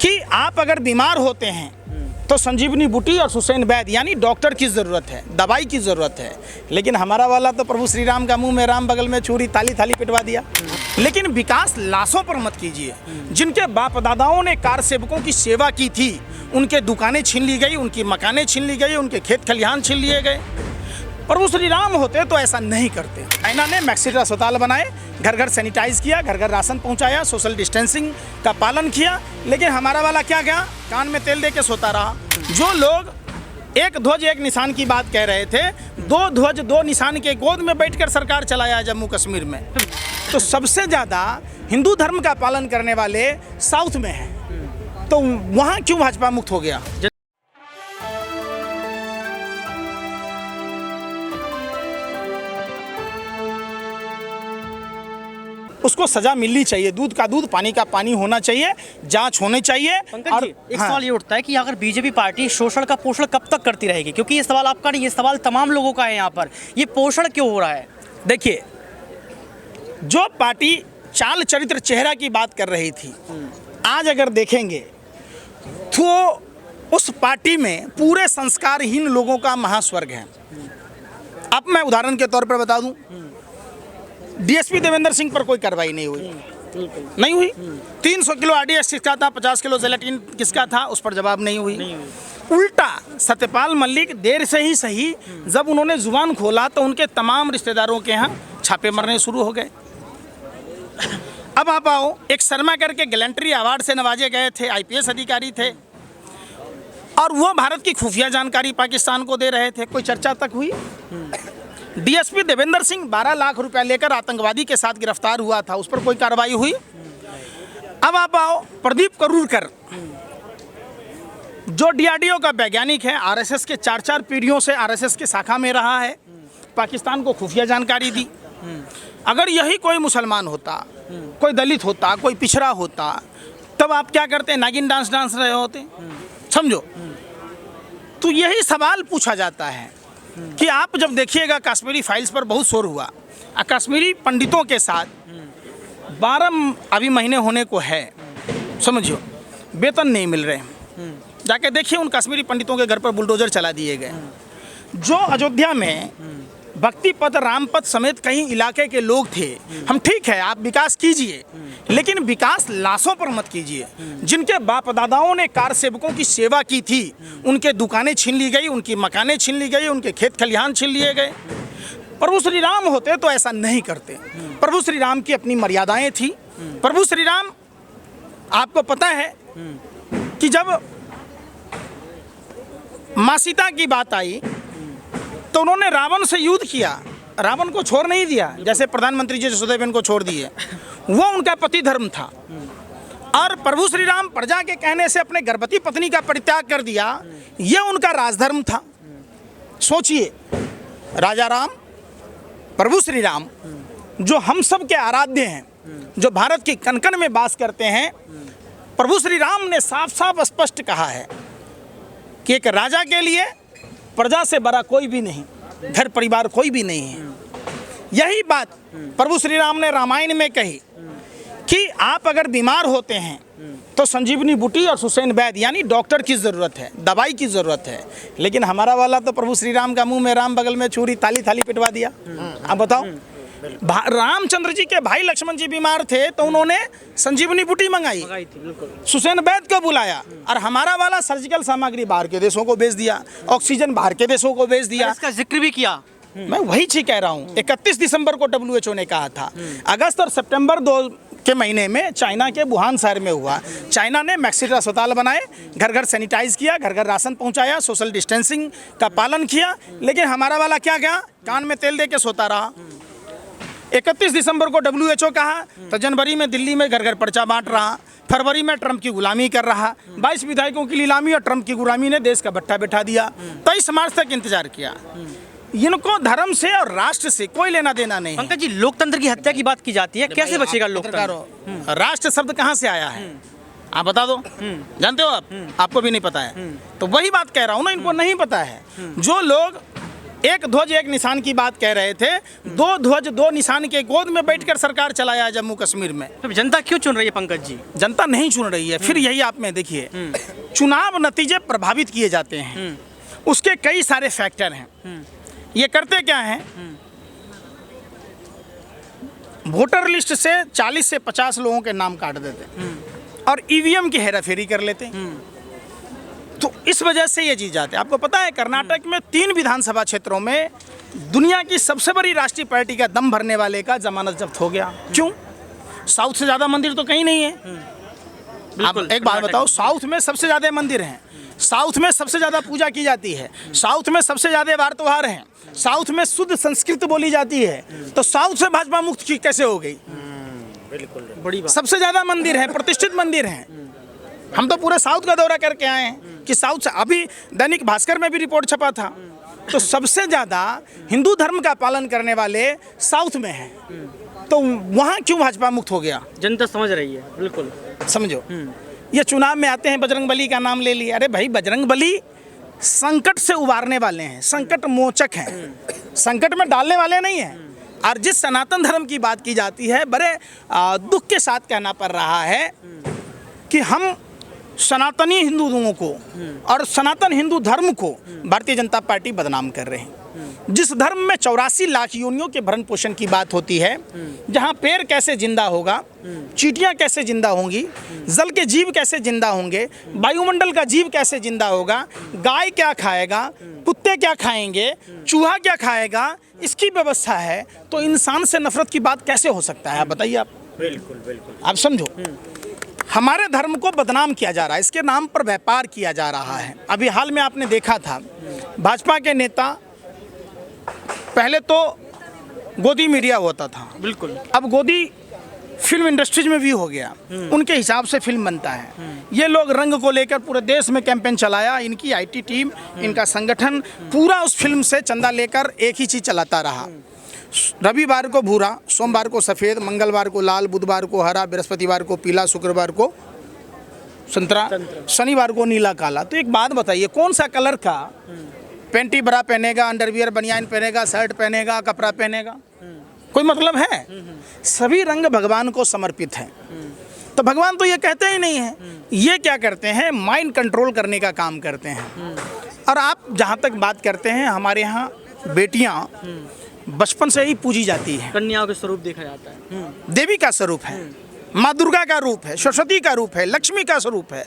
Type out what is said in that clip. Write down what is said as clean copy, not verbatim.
कि आप अगर बीमार होते हैं तो संजीवनी बूटी और हुसैन वैद यानी डॉक्टर की ज़रूरत है, दवाई की ज़रूरत है। लेकिन हमारा वाला तो प्रभु श्री राम का मुंह में राम, बगल में छुरी, थाली थाली पिटवा दिया। लेकिन विकास लाशों पर मत कीजिए। जिनके बाप दादाओं ने कार सेवकों की सेवा की थी, उनके दुकानें छीन ली गई, उनकी मकानें छीन ली गई, उनके खेत खलिहान छीन लिए गए। प्रभु श्री राम होते तो ऐसा नहीं करते। चाइना ने मैक्सिट अस्पताल बनाए, घर घर सैनिटाइज किया, घर घर राशन पहुंचाया, सोशल डिस्टेंसिंग का पालन किया। लेकिन हमारा वाला क्या गया, कान में तेल दे के सोता रहा। जो लोग एक ध्वज एक निशान की बात कह रहे थे, दो ध्वज दो निशान के गोद में बैठकर सरकार चलाया जम्मू कश्मीर में। तो सबसे ज़्यादा हिंदू धर्म का पालन करने वाले साउथ में हैं, तो वहाँ क्यों भाजपा मुक्त हो गया? उसको सजा मिलनी चाहिए। दूध का दूध, पानी का पानी होना चाहिए, जांच होनी चाहिए। पंकज जी, एक सवाल ये उठता है कि अगर बीजेपी पार्टी शोषण का पोषण कब तक करती रहेगी? क्योंकि ये सवाल आपका नहीं, ये सवाल तमाम लोगों का है यहाँ पर। ये पोषण क्यों हो रहा है? देखिए, जो पार्टी चाल चरित्र चेहरा की बात कर रही थी, आज अगर देखेंगे तो उस पार्टी में पूरे संस्कारहीन लोगों का महास्वर्ग है। अब मैं उदाहरण के तौर पर बता दूं, डीएसपी देवेंद्र सिंह पर कोई कार्रवाई नहीं हुई, नहीं हुई। 300 किलो आरडीएक्स किसका था, 50 किलो जेलेटिन किसका था, उस पर जवाब नहीं हुई। उल्टा सत्यपाल मलिक देर से ही सही, जब उन्होंने जुबान खोला तो उनके तमाम रिश्तेदारों के यहाँ छापे मरने शुरू हो गए। अब आप आओ, एक शर्मा करके गैलेंट्री अवार्ड से नवाजे गए थे, आईपीएस अधिकारी थे, और वो भारत की खुफिया जानकारी पाकिस्तान को दे रहे थे। कोई चर्चा तक हुई? डीएसपी देवेंद्र सिंह 12 लाख रुपया लेकर आतंकवादी के साथ गिरफ्तार हुआ था, उस पर कोई कार्रवाई हुई? अब आप आओ, प्रदीप करूरकर जो डीआरडीओ का वैज्ञानिक है, आरएसएस के 4 पीढ़ियों से आरएसएस के शाखा में रहा है, पाकिस्तान को खुफिया जानकारी दी। अगर यही कोई मुसलमान होता, कोई दलित होता, कोई पिछड़ा होता, तब आप क्या करते? नागिन डांस रहे होते, समझो। तो यही सवाल पूछा जाता है कि आप जब देखिएगा, कश्मीरी फाइल्स पर बहुत शोर हुआ, कश्मीरी पंडितों के साथ 12 अभी महीने होने को है, समझियो, वेतन नहीं मिल रहे। जाके देखिए, उन कश्मीरी पंडितों के घर पर बुलडोजर चला दिए गए। जो अयोध्या में भक्ति पथ, राम पथ समेत कई इलाके के लोग थे, हम ठीक है, आप विकास कीजिए, लेकिन विकास लाशों पर मत कीजिए। जिनके बाप दादाओं ने कार सेवकों की सेवा की थी, उनके दुकानें छीन ली गई, उनकी मकानें छीन ली गई, उनके खेत खलिहान छीन लिए गए। प्रभु श्री राम होते तो ऐसा नहीं करते। प्रभु श्री राम की अपनी मर्यादाएं थी। प्रभु श्री राम, आपको पता है कि जब माँ सीता की बात आई तो उन्होंने रावण से युद्ध किया, रावण को छोड़ नहीं दिया, जैसे प्रधानमंत्री जी जसोदेवन को छोड़ दिए। वो उनका पति धर्म था। और प्रभु श्री राम प्रजा के कहने से अपने गर्भवती पत्नी का परित्याग कर दिया, ये उनका राजधर्म था। सोचिए, राजा राम, प्रभु श्री राम, जो हम सब के आराध्य हैं, जो भारत की कण कण में वास करते हैं, प्रभु श्री राम ने साफ साफ स्पष्ट कहा है कि एक राजा के लिए प्रजा से बड़ा कोई भी नहीं, घर परिवार कोई भी नहीं है। यही बात प्रभु श्री राम ने रामायण में कही कि आप अगर बीमार होते हैं तो संजीवनी बूटी और हुसैन वैद यानी डॉक्टर की ज़रूरत है, दवाई की ज़रूरत है। लेकिन हमारा वाला तो प्रभु श्री राम का मुंह में राम, बगल में छुरी, थाली थाली पिटवा दिया। अब बताओ, रामचंद्र जी के भाई लक्ष्मण जी बीमार थे तो उन्होंने संजीवनी बूटी मंगाई, हुसैन वैद को बुलाया, और हमारा वाला सर्जिकल सामग्री बाहर के देशों को भेज दिया, ऑक्सीजन बाहर के देशों को भेज दिया। इसका जिक्र भी किया। मैं वही चीज कह रहा हूँ। 31 दिसंबर को WHO ने कहा था। अगस्त और सितंबर 2 के महीने में चाइना के वुहान शहर में हुआ। चाइना ने मैक्सिट अस्पताल बनाए, घर घर सैनिटाइज किया, घर घर राशन पहुंचाया, सोशल डिस्टेंसिंग का पालन किया। लेकिन हमारा वाला क्या गया, कान में तेल दे के सोता रहा। 31 दिसंबर को WHO कहा तो जनवरी में दिल्ली में घर घर पर्चा बांट रहा, फरवरी में ट्रंप की गुलामी कर रहा, 22 विधायकों की नीलामी और ट्रंप की गुलामी ने देश का भट्टा बैठा दिया। 23 मार्च तक इंतजार किया। इनको धर्म से और राष्ट्र से कोई लेना देना नहीं। पंकज जी, लोकतंत्र की हत्या की बात की जाती है, कैसे बचेगा लोकतंत्र? राष्ट्र शब्द कहाँ से आया है, आप बता दो। जानते हो आप? आपको भी नहीं पता है। तो वही बात कह रहा हूँ ना, इनको नहीं पता है। जो लोग एक ध्वज एक निशान की बात कह रहे थे, दो ध्वज दो निशान के गोद में बैठकर सरकार चलाया जम्मू कश्मीर में। तो जनता क्यों चुन रही है पंकज जी? जनता नहीं चुन रही है। फिर यही आप में देखिए, चुनाव नतीजे प्रभावित किए जाते हैं, उसके कई सारे फैक्टर हैं। ये करते क्या हैं, वोटर लिस्ट से 40 से 50 लोगों के नाम काट देते और ईवीएम की हेराफेरी कर लेते। तो इस वजह से ये जीत जाते हैं। आपको पता है कर्नाटक में 3 विधानसभा क्षेत्रों में दुनिया की सबसे बड़ी राष्ट्रीय पार्टी का दम भरने वाले का जमानत जब्त हो गया। क्यों? साउथ से ज़्यादा मंदिर तो कहीं नहीं है। आप एक बात बताओ, साउथ में सबसे ज़्यादा मंदिर हैं, साउथ में सबसे ज़्यादा पूजा की जाती है, साउथ में सबसे ज़्यादा वार त्योहार हैं, साउथ में शुद्ध संस्कृत बोली जाती है, तो साउथ से भाजपा मुक्त कैसे हो गई? बिल्कुल बड़ी बात। सबसे ज़्यादा मंदिर है, प्रतिष्ठित मंदिर हैं। हम तो पूरे साउथ का दौरा करके आए हैं कि साउथ से, अभी दैनिक भास्कर में भी रिपोर्ट छपा था, तो सबसे ज़्यादा हिंदू धर्म का पालन करने वाले साउथ में हैं। तो वहाँ क्यों भाजपा मुक्त हो गया? जनता समझ रही है। बिल्कुल समझो, ये चुनाव में आते हैं, बजरंगबली का नाम ले लिया। अरे भाई, बजरंगबली संकट से उबारने वाले हैं, संकट मोचक हैं, संकट में डालने वाले नहीं हैं। और जिस सनातन धर्म की बात की जाती है, बड़े दुख के साथ कहना पड़ रहा है कि हम सनातनी हिंदुओं को और सनातन हिंदू धर्म को भारतीय जनता पार्टी बदनाम कर रहे हैं। जिस धर्म में 84 लाख योनियों के भरण पोषण की बात होती है, जहाँ पेड़ कैसे जिंदा होगा, चींटियाँ कैसे जिंदा होंगी, जल के जीव कैसे जिंदा होंगे, वायुमंडल का जीव कैसे जिंदा होगा, गाय क्या खाएगा, कुत्ते क्या खाएंगे, चूहा क्या खाएगा, इसकी व्यवस्था है, तो इंसान से नफरत की बात कैसे हो सकता है? बताइए आप। बिल्कुल बिल्कुल। आप समझो, हमारे धर्म को बदनाम किया जा रहा है, इसके नाम पर व्यापार किया जा रहा है। अभी हाल में आपने देखा था, भाजपा के नेता, पहले तो गोदी मीडिया होता था, बिल्कुल, अब गोदी फिल्म इंडस्ट्रीज में भी हो गया। उनके हिसाब से फिल्म बनता है। ये लोग रंग को लेकर पूरे देश में कैंपेन चलाया, इनकी आईटी टीम, इनका संगठन पूरा उस फिल्म से चंदा लेकर एक ही चीज़ चलाता रहा। रविवार को भूरा, सोमवार को सफ़ेद, मंगलवार को लाल, बुधवार को हरा, बृहस्पतिवार को पीला, शुक्रवार को संतरा, शनिवार को नीला काला। तो एक बात बताइए, कौन सा कलर का पैंटी बरा पहनेगा, अंडरवियर बनियान पहनेगा, शर्ट पहनेगा, कपड़ा पहनेगा? कोई मतलब है? सभी रंग भगवान को समर्पित हैं। तो भगवान तो ये कहते ही नहीं है। ये क्या करते हैं, माइंड कंट्रोल करने का काम करते हैं। और आप जहाँ तक बात करते हैं, हमारे यहाँ बेटियाँ बचपन से ही पूजी जाती हैं, कन्याओं के स्वरूप देखा जाता है। देवी का स्वरूप है, माँ दुर्गा का रूप है, सरस्वती का रूप है, लक्ष्मी का स्वरूप है।